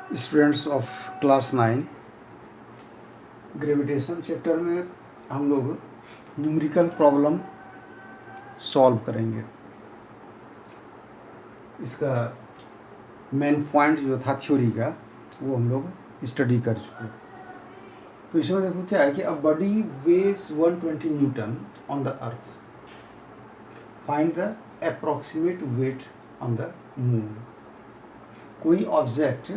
Students of class 9 gravitation chapter में हम लोग न्यूमेरिकल प्रॉब्लम सॉल्व करेंगे। इसका मेन पॉइंट जो था थ्योरी का वो हम लोग स्टडी कर चुके। तो इसमें देखो क्या है कि a body weighs 120 newton on the earth, find the approximate weight on the moon. कोई ऑब्जेक्ट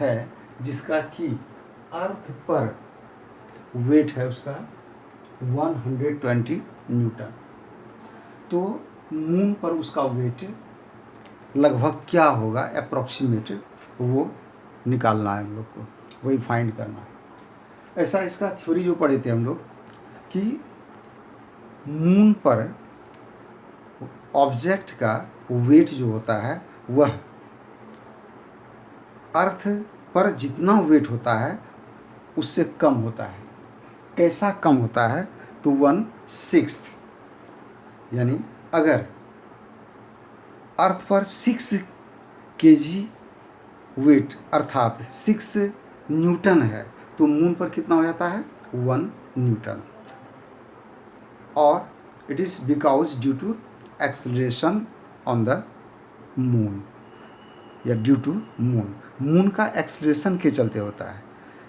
है जिसका कि अर्थ पर वेट है उसका 120 न्यूटन, तो मून पर उसका वेट लगभग क्या होगा अप्रॉक्सीमेट, वो निकालना है हम लोग को, वही फाइंड करना है। ऐसा इसका थ्योरी जो पढ़े थे हम लोग कि मून पर ऑब्जेक्ट का वेट जो होता है वह अर्थ पर जितना वेट होता है उससे कम होता है। कैसा कम होता है? तो 1/6, यानी अगर अर्थ पर 6 kg वेट अर्थात 6 न्यूटन है तो मून पर कितना हो जाता है? 1 न्यूटन। और it is because due to acceleration on the moon, या ड्यू टू मून। मून का एक्सेलरेशन के चलते होता है,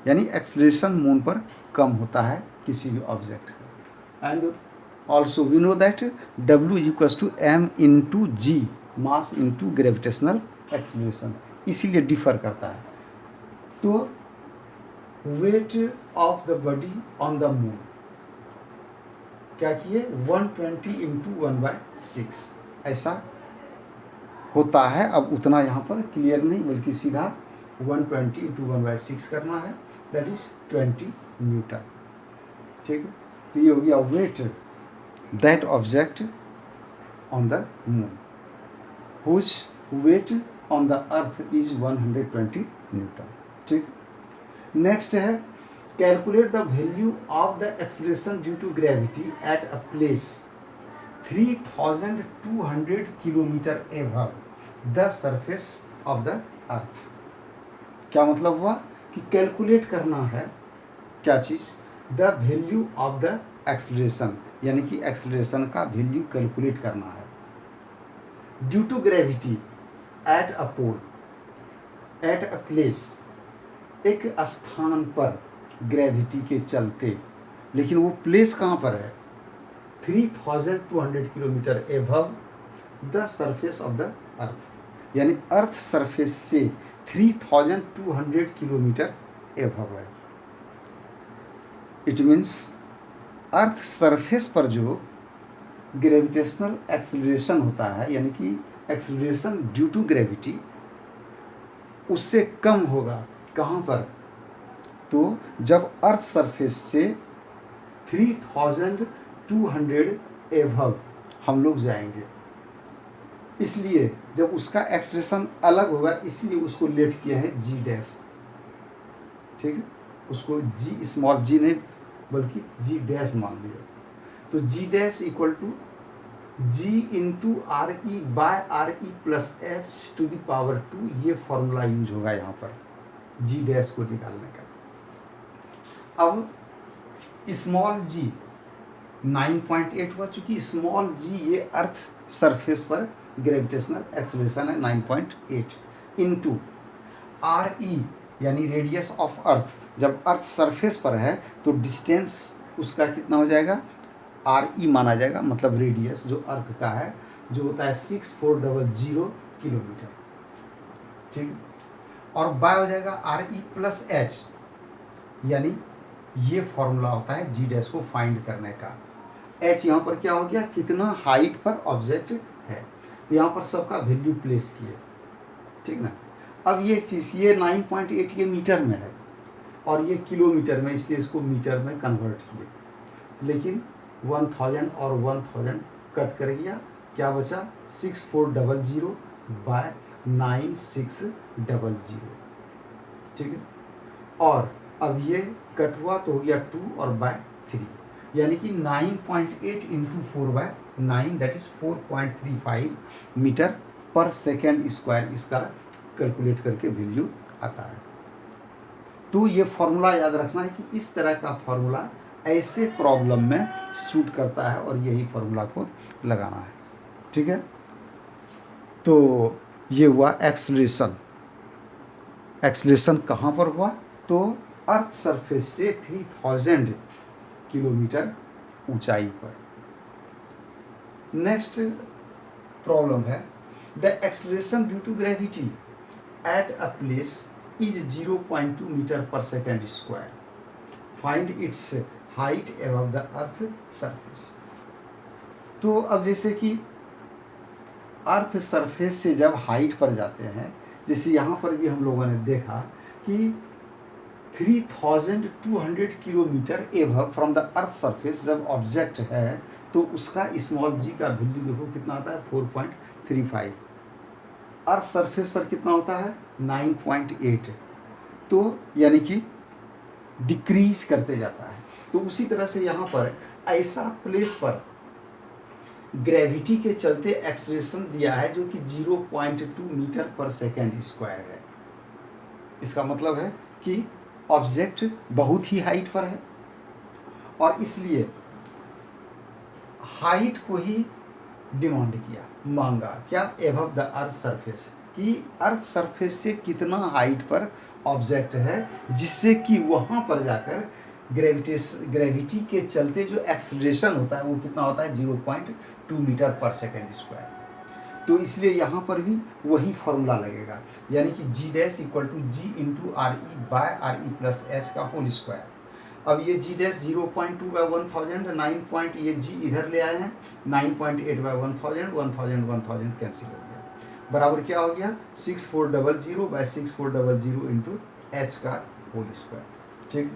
यानी एक्सेलरेशन मून पर कम होता है किसी भी ऑब्जेक्ट का। And also we know that W equals to m into g, mass into gravitational acceleration, इसीलिए डिफर करता है। तो weight of the body on the moon क्या किए? 120 इंटू 1/6 ऐसा होता है। अब उतना यहाँ पर क्लियर नहीं, बल्कि सीधा 120 इंटू 1/6 करना है, दैट इज 20 न्यूटन। ठीक है, तो ये हो गया weight that object on the moon whose weight on the earth is 120 newton. ठीक, नेक्स्ट है calculate the value of the acceleration due to gravity at a place 3200 kilometre above the surface of the earth. क्या मतलब हुआ कि calculate करना है क्या चीज़? The value of the acceleration, यानी कि एक्सेलरेशन का वैल्यू कैलकुलेट करना है due to gravity at a pole, eight a place, एक स्थान पर ग्रेविटी के चलते, लेकिन वो प्लेस कहाँ पर है? 3200 kilometre above the surface of the अर्थ, यानी अर्थ सरफेस से 3200 किलोमीटर एबव है। इट मीन्स अर्थ सरफेस पर जो ग्रेविटेशनल एक्सेलरेशन होता है, यानी कि एक्सेलरेशन ड्यू टू ग्रेविटी, उससे कम होगा। कहाँ पर? तो जब अर्थ सरफेस से 3200 एबव हम लोग जाएंगे, इसलिए जब उसका एक्सप्रेशन अलग होगा, इसलिए उसको लेट किया है जी डैश। ठीक है, उसको जी स्मॉल जी नहीं बल्कि जी डैश मान लिया। तो g dash equal to g into R E by R E plus h to the power 2, ये फॉर्मूला यूज होगा यहाँ पर जी डैश को निकालने का। अब स्मॉल जी 9.8 हुआ, चूंकि स्मॉल जी ये अर्थ सरफेस पर ग्रेविटेशनल एक्सेलरेशन है 9.8 इंटू आर ई, यानी रेडियस ऑफ अर्थ। जब अर्थ सरफेस पर है तो डिस्टेंस उसका कितना हो जाएगा? आर ई माना जाएगा, मतलब रेडियस जो अर्थ का है, जो होता है 6400 किलोमीटर। ठीक, और बाय हो जाएगा आर ई प्लस एच, यानी ये फॉर्मूला होता है जी डैश को फाइंड करने का। एच यहाँ पर क्या हो गया? कितना हाइट पर ऑब्जेक्ट है, यहाँ पर सबका वैल्यू प्लेस किए। ठीक ना। अब ये चीज़, ये 9.8 ये मीटर में है और ये किलोमीटर में, इसलिए इसको मीटर में कन्वर्ट किए, लेकिन 1000 और 1000 कट कर गया, क्या बचा? 6400 बाय 9600। ठीक है, और अब ये कट हुआ तो हो गया 2 और बाय 3, यानी कि 9.8 into 4/9, that is 4.35 metre per second square इसका कैलकुलेट करके वैल्यू आता है। तो ये फॉर्मूला याद रखना है कि इस तरह का फॉर्मूला ऐसे प्रॉब्लम में सूट करता है और यही फॉर्मूला को लगाना है। ठीक है, तो ये हुआ एक्सलेशन। एक्सलेशन कहाँ पर हुआ? तो अर्थ सरफेस से 3000 किलोमीटर ऊंचाई पर। नेक्स्ट प्रॉब्लम है the acceleration due to gravity at a place is 0.2 metre per second square, find its height above the earth surface. तो अब जैसे कि अर्थ सरफेस से जब हाइट पर जाते हैं, जैसे यहाँ पर भी हम लोगों ने देखा कि 3200 kilometre above from the earth surface जब ऑब्जेक्ट है तो उसका स्मॉल जी का वैल्यू देखो कितना आता है 4.35। अर्थ सरफेस पर कितना होता है 9.8। तो यानी कि डिक्रीज करते जाता है। तो उसी तरह से यहाँ पर ऐसा प्लेस पर ग्रेविटी के चलते एक्सलेशन दिया है जो कि 0.2 मीटर पर सेकेंड स्क्वायर है। इसका मतलब है कि ऑब्जेक्ट बहुत ही हाइट पर है और इसलिए हाइट को ही डिमांड किया, मांगा क्या, एबव द अर्थ सरफेस, कि अर्थ सरफेस से कितना हाइट पर ऑब्जेक्ट है जिससे कि वहाँ पर जाकर ग्रेविटी के चलते जो एक्सलेशन होता है वो कितना होता है 0.2 मीटर पर सेकेंड स्क्वायर। तो इसलिए यहाँ पर भी वही फॉर्मूला लगेगा, यानी कि g dash equal to g into R E by R E plus h का होल स्क्वायर। अब ये जी डैश 0.2 बाय 1000, 9 पॉइंट ये जी इधर ले आए हैं, 9.8 बाय 1000, 1000 कैंसिल हो गया, बराबर क्या हो गया 6400 बाय 6400 इंटू एच का होल स्क्वायर। ठीक,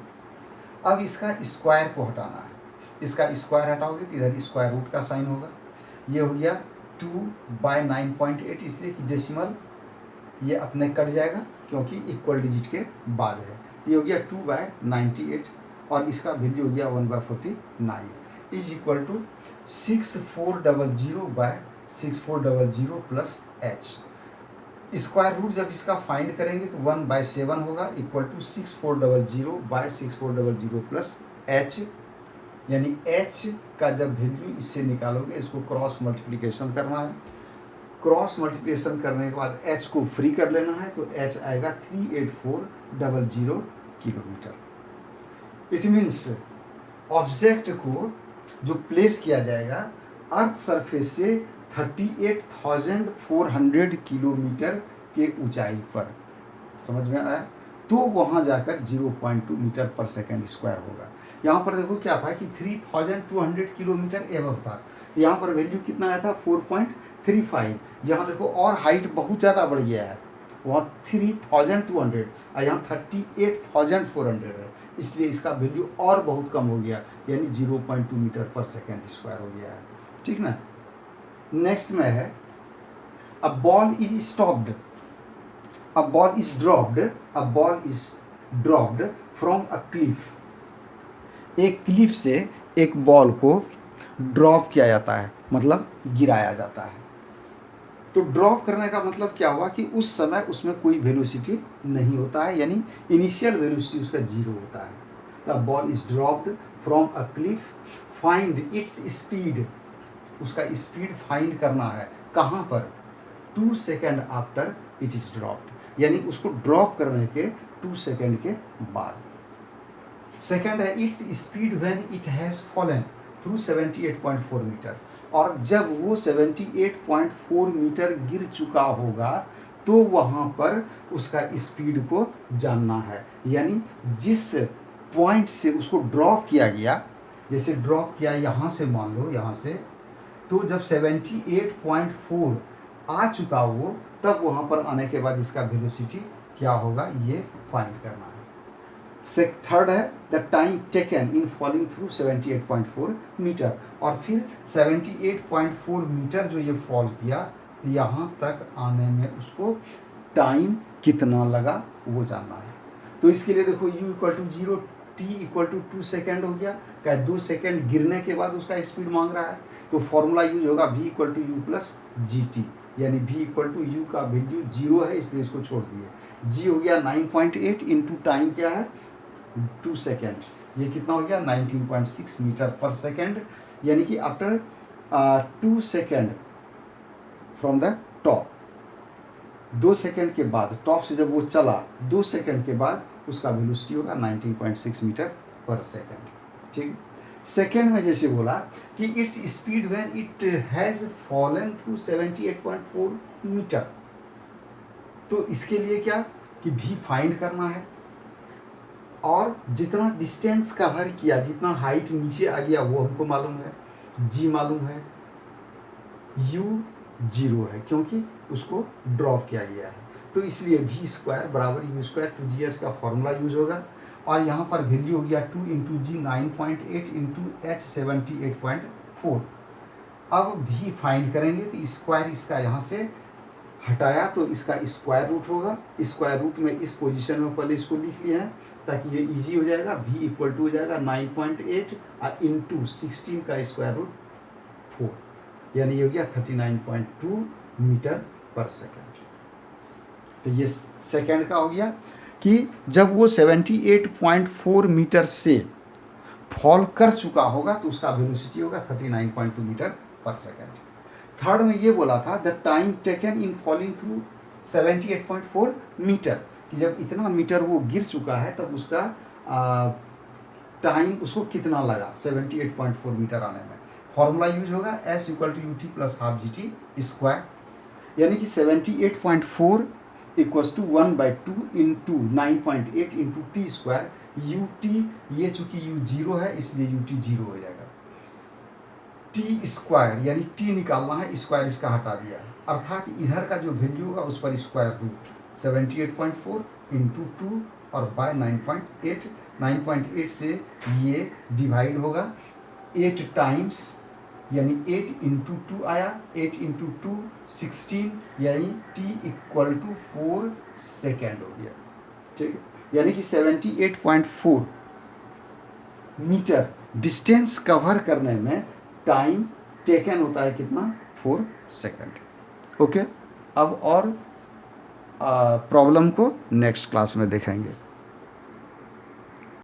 अब इसका स्क्वायर को हटाना है, इसका स्क्वायर हटाओगे तो इधर स्क्वायर रूट का साइन होगा, ये हो गया 2 बाय 9.8, इसलिए कि डेसिमल ये अपने कट जाएगा क्योंकि इक्वल डिजिट के बाद है। ये हो गया 2 बाय 98 और इसका वैल्यू हो गया 1/49 is equal to 6400 by 6400 plus h. Square root जब इसका फाइंड करेंगे तो 1/7 होगा equal to 6400 by 6400 plus h, यानी h का जब वैल्यू इससे निकालोगे इसको क्रॉस मल्टीप्लिकेशन करना है, क्रॉस मल्टीप्लिकेशन करने के बाद h को फ्री कर लेना है तो h आएगा 38400 किलोमीटर। इट मीन्स ऑब्जेक्ट को जो प्लेस किया जाएगा अर्थ सरफेस से 38,400 किलोमीटर के ऊंचाई पर, समझ में आया, तो वहाँ जाकर 0.2 मीटर पर सेकेंड स्क्वायर होगा। यहाँ पर देखो क्या था कि 3200 किलोमीटर एबव था, यहाँ पर वैल्यू कितना आया था 4.35। यहाँ देखो और हाइट बहुत ज़्यादा बढ़ गया है, वहाँ 3200 और यहाँ 38,400 है, इसलिए इसका वैल्यू और बहुत कम हो गया, यानी 0.2 मीटर पर सेकेंड स्क्वायर हो गया है। ठीक ना। नेक्स्ट में है a ball is stopped, a ball is dropped, a ball is dropped from a cliff. एक क्लिफ से एक बॉल को ड्रॉप किया जाता है, मतलब गिराया जाता है। तो ड्रॉप करने का मतलब क्या हुआ कि उस समय उसमें कोई वेलोसिटी नहीं होता है, यानी इनिशियल वेलोसिटी उसका 0 होता है। The ball is dropped from a cliff, find its speed, उसका स्पीड फाइंड करना है कहाँ पर 2 second after it is dropped, यानी उसको ड्रॉप करने के 2 सेकेंड के बाद। सेकेंड है its speed when it has fallen through 78.4 metre, और जब वो 78.4 मीटर गिर चुका होगा तो वहाँ पर उसका स्पीड को जानना है, यानी जिस पॉइंट से उसको ड्रॉप किया गया, जैसे ड्रॉप किया यहाँ से, मान लो यहाँ से, तो जब 78.4 आ चुका हो तब वहाँ पर आने के बाद इसका वेलोसिटी क्या होगा ये फाइंड करना है। थर्ड है the time taken in falling through 78.4 metre, और फिर 78.4 मीटर जो ये फॉल किया यहाँ तक आने में उसको टाइम कितना लगा वो जानना है। तो इसके लिए देखो u equal to 0, t equal to 2 second हो गया, क्या 2 सेकेंड गिरने के बाद उसका स्पीड मांग रहा है, तो फॉर्मूला यूज होगा v equal to u plus g t. यानी v इक्वल टू यू का वैल्यू 0 है, इसलिए इसको छोड़ दिए। g हो गया 9.8 इंटू टाइम क्या है 2 सेकेंड, ये कितना हो गया 19.6 मीटर पर सेकेंड, यानी कि after 2 second from the top, 2 second के बाद टॉप से जब वो चला 2 सेकेंड के बाद उसका वेलोसिटी होगा 19.6 मीटर पर सेकेंड। ठीक, सेकेंड में जैसे बोला कि its speed when it has fallen through 78.4 metre, तो इसके लिए क्या कि भी फाइंड करना है और जितना डिस्टेंस कवर किया, जितना हाइट नीचे आ गया वो हमको मालूम है, जी मालूम है, यू 0 है क्योंकि उसको ड्रॉप किया गया है, तो इसलिए वी स्क्वायर बराबर यू स्क्वायर 2GS का फॉर्मूला यूज होगा। और यहाँ पर वैल्यू हो गया 2 इंटू जी 9.8 इंटू एच 78.4। अब भी फाइंड करेंगे तो स्क्वायर इसका यहाँ से हटाया तो इसका स्क्वायर रूट होगा, स्क्वायर रूट में इस पोजीशन में पहले इसको लिख लिया है ताकि ये इजी हो जाएगा। v इक्वल टू हो जाएगा 9.8 और इंटू 16 का स्क्वायर रूट 4, यानी ये हो गया 39.2 मीटर पर सेकेंड। तो ये सेकेंड का हो गया कि जब वो 78.4 मीटर से फॉल कर चुका होगा तो उसका वेलोसिटी होगा 39.2 मीटर पर सेकेंड। थर्ड में ये बोला था the time taken in falling through 78.4 metre, कि जब इतना मीटर वो गिर चुका है तब उसका टाइम उसको कितना लगा 78.4 मीटर आने में। फॉर्मूला यूज होगा s equal to ut plus half gt square, यानी कि 78.4 equals to 1/2 into 9.8 into t square, u t ये चूंकि यू 0 है इसलिए यू टी 0 हो जाएगा, टी स्क्वायर यानी टी निकालना है, स्क्वायर इसका हटा दिया है, अर्थात इधर का जो वैल्यू होगा उस पर स्क्वायर रूट 78.4 इंटू 2 और बाय 9.8, 9.8 से ये डिवाइड होगा 8 टाइम्स, यानी 8 इंटू 2 आया, 8 इंटू 2 16, यानी t इक्वल टू 4 सेकेंड हो गया। ठीक है, यानी कि 78.4 मीटर डिस्टेंस कवर करने में टाइम टेकन होता है कितना 4 सेकेंड। ओके, अब और प्रॉब्लम को नेक्स्ट क्लास में देखेंगे।